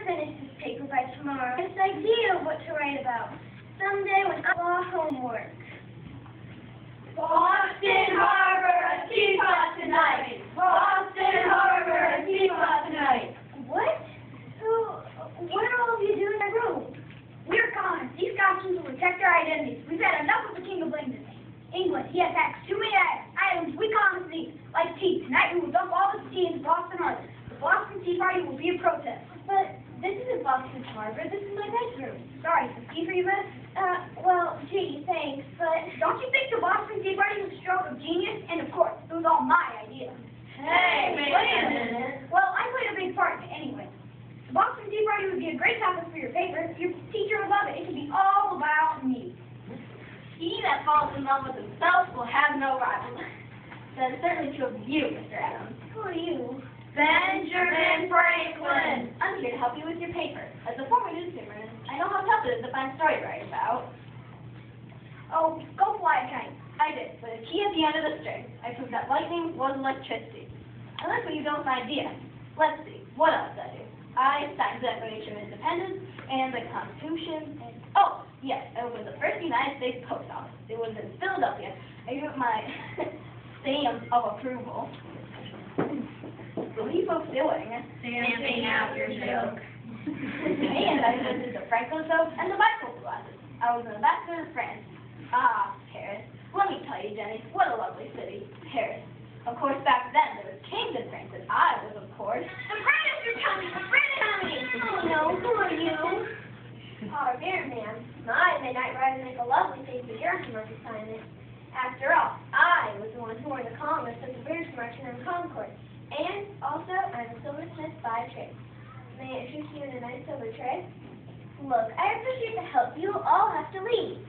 finish this paper by tomorrow. This idea of what to write about. Someday when I saw homework. Boston Harbor, a teapot tonight. Boston Harbor, a teapot tonight. What? What are all of you doing in my room? We're gone. These costumes will protect our identities. We've had enough of the King of England. England, he attacks too many items we can't see, like tea. Tonight we will dump all the tea into Boston Harbor. The Boston Tea Party will be a protest. But this isn't Boston Harbor. This is my bedroom. Sorry, some tea for you, miss? Well, gee, thanks, but... Don't you think the Boston Tea Party was a stroke of genius? And of course, it was all my idea. Hey, wait a minute. Well, I played a big part in it anyway. The Boston Tea Party would be a great topic for your paper. Your teacher would love it. It could be all about me. He that falls in love with himself will have no rival. That is certainly true of you, Mr. Adams. Who are you? Benjamin Franklin. I'm here to help you with your paper. As a former newspaperman, I know how tough it is to find a story to write about. Oh, go fly a kite. I did, with a key at the end of the string. I proved that lightning was electricity. And that's what you don't idea. Let's see, what else did I do? I signed the Declaration of Independence and the Constitution. And, oh, yes, it was the first United States Post Office. It was in Philadelphia. I gave it my stamp of approval. What are you folks doing? Stamping out your joke. And I visited the Franklin soap and the bicycle classes. I was an ambassador to France. Ah, Paris. Let me tell you, Jenny, what a lovely city, Paris. Of course, back then, there was kings in France, and I was, of course... The British are coming! The British are coming! Oh, no, who are you? Oh, dear, ma'am. My midnight ride would make a lovely thing for your homework assignment. After all, I was the one who wore the columnist of the British Merchant and Concord. And, also, I'm a silversmith by trade. May I interest you in a nice silver tray? Look, I appreciate the help. You'll all have to leave.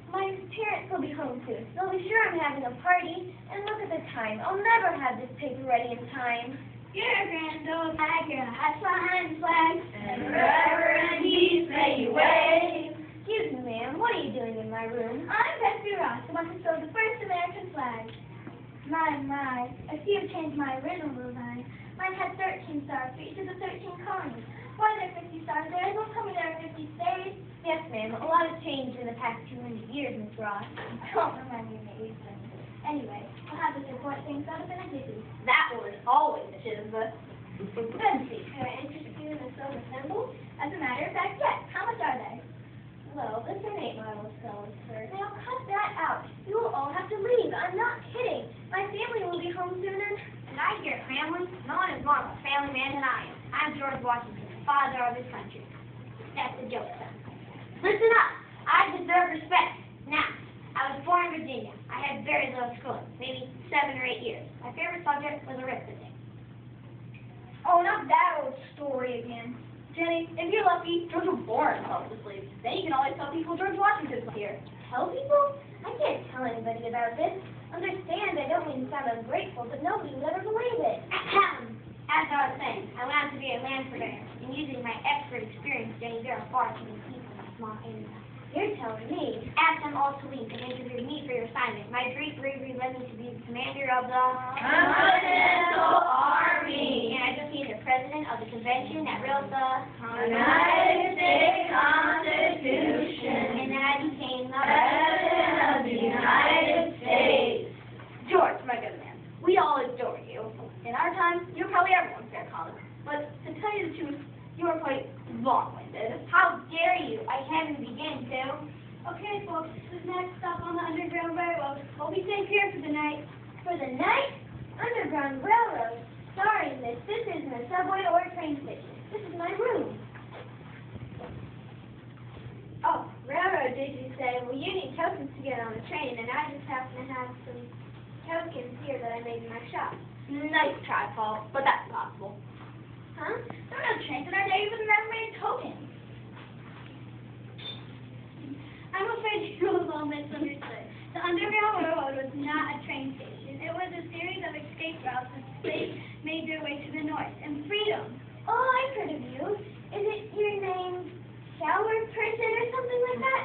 My parents will be home soon. They'll be sure I'm having a party. And look at the time. I'll never have this paper ready in time. You're a grand old flag, you're a high flying flag. And forever and peace may you wave. Excuse me, ma'am. What are you doing in my room? I'm Betsy Ross, the one who sewed the first American flag. My, I see you've changed my original design. Mine had 13 stars for each of the 13 colonies. Why are there 50 stars there? Don't tell me there are 50 states. Yes, ma'am. A lot has changed in the past 200 years, Miss Ross. Don't remind me of my age. Anyway, I'll have this important thing set up in a jiffy. That was always a chisel. Betsy, can I interest you in the silver symbol? As a matter of fact, yes. How much are they? Well, this ornate marble stone, sir. Now cut that out. You will all have to leave. I'm not kidding. My family will be home soon and... And I hear family. No one is more of a family man than I am. I'm George Washington, father of this country. That's a joke, son. Listen up. I deserve respect. Now, I was born in Virginia. I had very little schooling, maybe 7 or 8 years. My favorite subject was arithmetic. Oh, not that old story again. Jenny, if you're lucky, George was born helplessly. Then you can always tell people George Washington's here. Tell people? I can't tell anybody about this. Understand, I don't mean to sound ungrateful, but nobody would ever believe it. As I was saying, I went out to be a land surveyor. And using my expert experience, Jenny, there are far too many people in a small area. You're telling me. Ask them all to leave and interview me for your assignment. My great bravery led me to be the commander of the Continental Army. And I just became the president of the convention that wrote the United States Constitution. And then I became the President of the United States. George, my good man, we all adore you. In our time, you're probably everyone's favorite comic. But to tell you the truth, you are quite long-winded. How dare you? I haven't begun to. Okay, folks, this is next stop on the Underground Railroad. We'll be safe here for the night. For the night? Underground Railroad? Sorry, miss, this isn't a subway or a train station. This is my room. Oh, railroad, did you say? Well, you need tokens to get on the train, and I just happen to have some tokens here that I made in my shop. Nice try, Paul, but that's possible. Huh? There are no trains in our day, but never made tokens. I'm afraid you was all misunderstood. The Underground Railroad was not a train station. It was a series of escape routes as slaves made their way to the north and freedom. Oh, I've heard of you. Is it your name, Shower Person or something like that?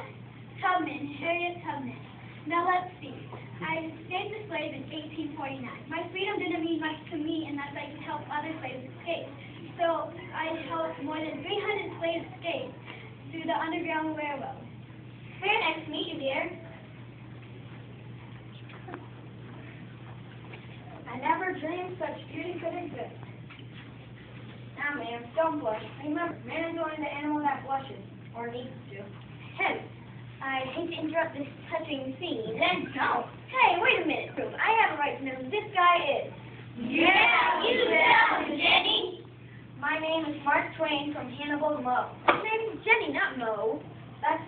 Tubman, Harriet Tubman. Now let's see. I escaped a slave in 1849. My freedom didn't mean much to me unless I could help other slaves escape. So I helped helped more than 300 slaves escape through the Underground Railroad. Very nice to meet you, dear. I never dreamed such beauty could exist. Now, ma'am, don't blush. Remember, man is only the animal that blushes, or needs to. Hence, I hate to interrupt this touching scene. Then don't. Hey, wait a minute, Prue. I have a right to know who this guy is. Yeah, you tell him, Jenny. My name is Mark Twain from Hannibal, Mo. His name is Jenny, not Mo. That's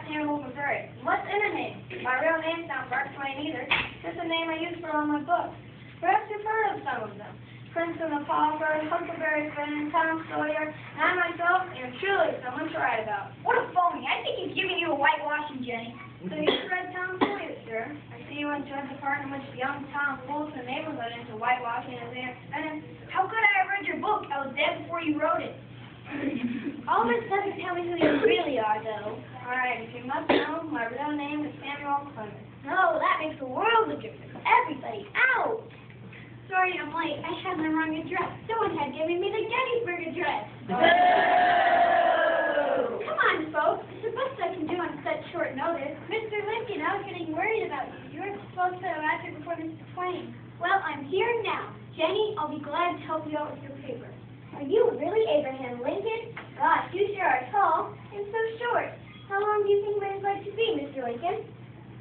Hannibal, Missouri. What's in a name? My real name's not Mark Twain either. Just a name I use for all my books. Perhaps you've heard of some of them. Prince and the Pauper, Huckleberry Finn, Tom Sawyer, and I myself am truly someone to write about. What a phony. I think he's giving you a whitewashing, Jenny. So you've read Tom Sawyer, sir. I see you enjoyed the part in which young Tom fools the neighborhood into whitewashing his aunt. And How could I have read your book? I was dead before you wrote it. all this doesn't tell me who you really are, though. All right, if you must know, my real name is Samuel Clemens. No, that makes a world of difference. Everybody out. Sorry I'm late. I had the wrong address. Someone had given me the Gettysburg address. Come on, folks. It's the best I can do on such short notice. Mr. Lincoln, I was getting worried about you. You were supposed to arrive here before Mr. Twain. Well, I'm here now. Jenny, I'll be glad to help you out with your paper. Are you really Abraham Lincoln? Gosh, you sure are tall and so short. How long do you think man's life to be, Mr. Lincoln?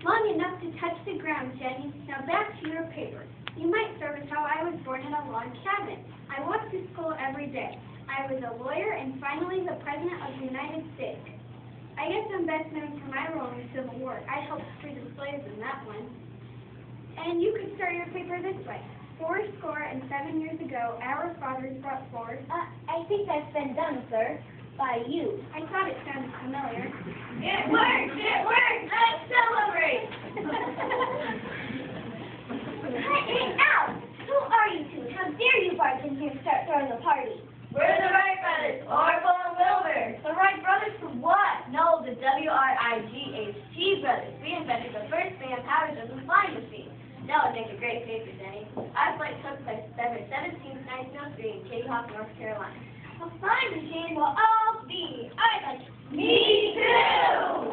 Long enough to touch the ground, Jenny. Now back to your paper. You might serve as how I was born in a log cabin. I walked to school every day. I was a lawyer and finally the President of the United States. I guess I'm best known for my role in the Civil War. I helped free the slaves in that one. And you could start your paper this way. 407 years ago, our fathers brought forth. I think that's been done, sir, by you. I thought it sounded familiar. It worked! It worked! Let's celebrate! Hey, out! Who are you two? How dare you barge in here and start throwing a party? We're the Wright brothers, Orville and Wilbur. The Wright brothers for what? No, the WRIGHT brothers. We invented the first man power driven flying machine. That would make a great paper, Jenny. Our flight took place December 17, 1903 in Kitty Hawk, North Carolina. A flying machine will all be. I like it. Me too!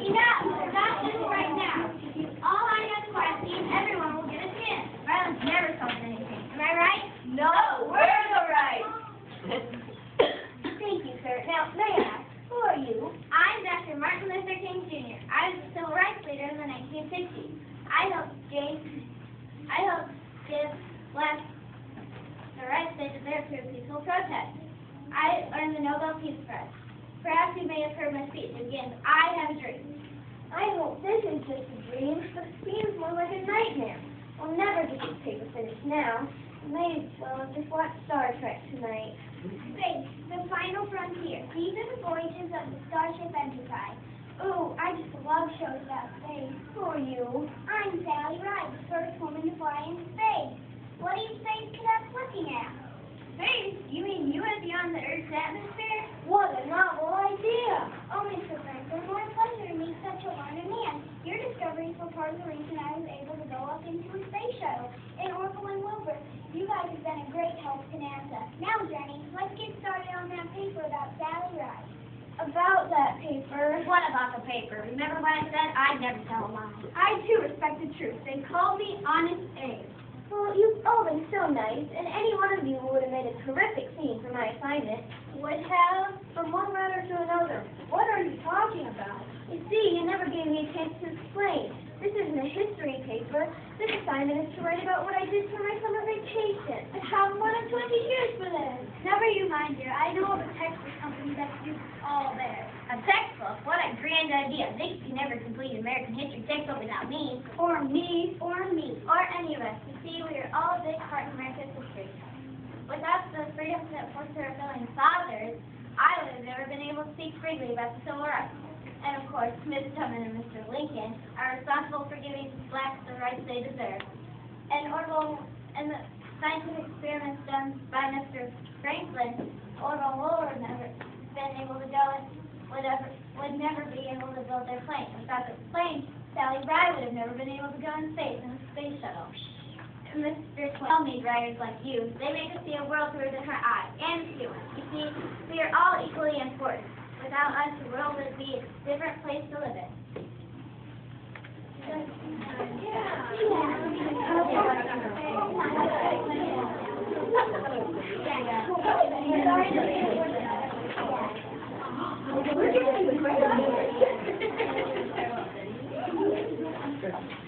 Enough! We're not just right now. If you all line up quietly and everyone will get a chance. Violence never solves anything. Am I right? No, we're the right. Thank you, sir. Now, may I ask, who are you? I'm Dr. Martin Luther King Jr. I was a civil rights leader in the 1960s. I helped give left the rights they deserve through peaceful protest. I earned the Nobel Peace Prize. Perhaps you may have heard my speech. Again, I have a dream. I hope this is just a dream, but it seems more like a nightmare. I'll never get this paper finished now. I may as well just watch Star Trek tonight. Space, the final frontier. These are the voyages of the Starship Enterprise. Ooh, I just love shows about space. Who are you? I'm Sally Ride, the first woman to fly into space. What are you space cadets looking at? Space? You mean you are beyond the Earth's atmosphere? What a novel idea! Oh, Mr. Franklin, what a pleasure to meet such a learned man. Your discoveries were part of the reason I was able to go up into a space shuttle. And Orville and Wilbur, you guys have been a great help to NASA. Now, Jenny, let's get started on that paper about Sally Ride. About that paper. What about the paper? Remember when I said I'd never tell a lie? I, too, respect the truth. They called me Honest Abe. Well, you've all been so nice, and any one of you would have made a terrific scene for my assignment. Would have? From one matter to another. What are you talking about? You see, you never gave me a chance to explain. This isn't a history paper. This assignment is to write about what I did for my summer vacation. I have more than 20 years for this. Never you mind, dear. I know of a textbook company that do all there. A textbook? What a grand idea. They can never complete an American history textbook without me. Or me. Or me. Or any of us. You see, we are all a big part of America's history. Without the freedom that forced our founding fathers, I would have never been able to speak freely about the civil rights. And of course, Miss Tubman and Mr. Lincoln are responsible for giving blacks the rights they deserve. And Orville and the scientific experiments done by Mr. Franklin, Orville would never been able to go and would never be able to build their plane. Without the plane, Sally Ride would have never been able to go in space in a space shuttle. And Mr. Twain made writers like you. They make us see a world through a different eye and humor. You see, important. Without us, the world would be a different place to live in. Yeah.